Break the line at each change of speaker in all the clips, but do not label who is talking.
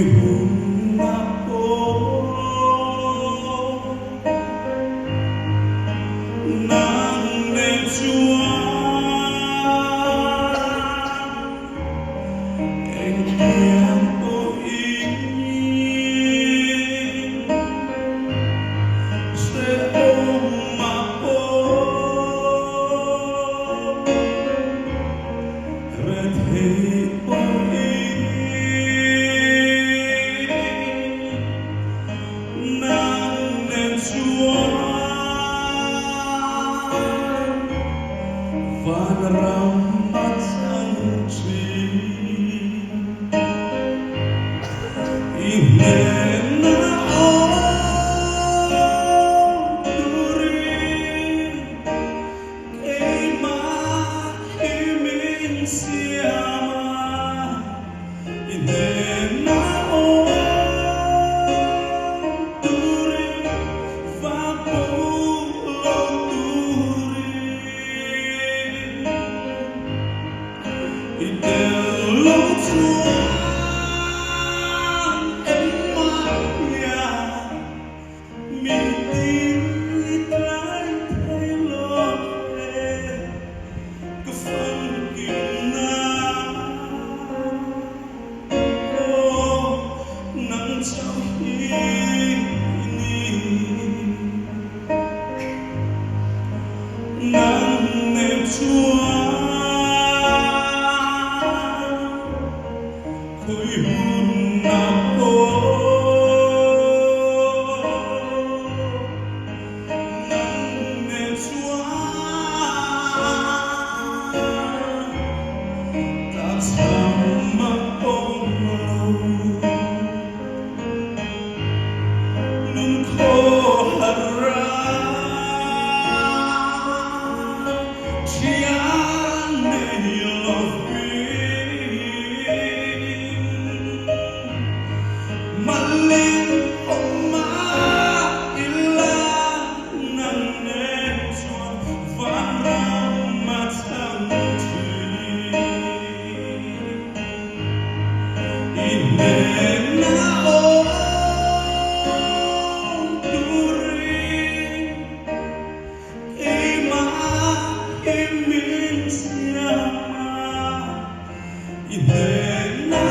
hôn ngập nàng nên chúa anh kiềm tôi sẽ ôm mà về thế tôi nàng nên chúa van rahmat sanchi inena duri keima imin siama inena duri vapulo Idelo Tuhan Emaya Minti Trai Lohe Kefangkina Oh Nang Chau Ini Nang Nem Tuhan Khối hôn ngập nắng nên chúa ta thầm mắc ôm lâu nun khô hara chia nên love Malin Oma Ilah Nanen Chuan Van Rahmat Sanchi Inena Duri Ima Imin Siama Inena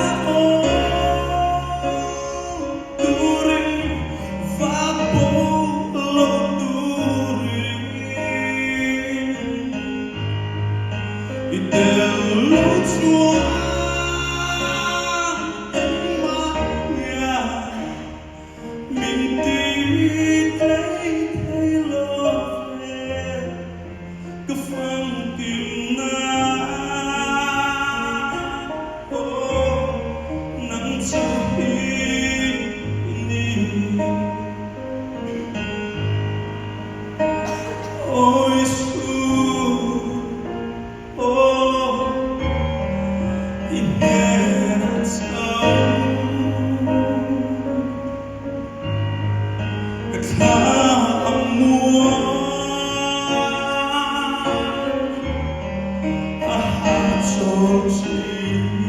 Idelo Tuhan Emaya Minti Trai Lohe Kefangkina Oh Nang Chau Ini Oh Sochi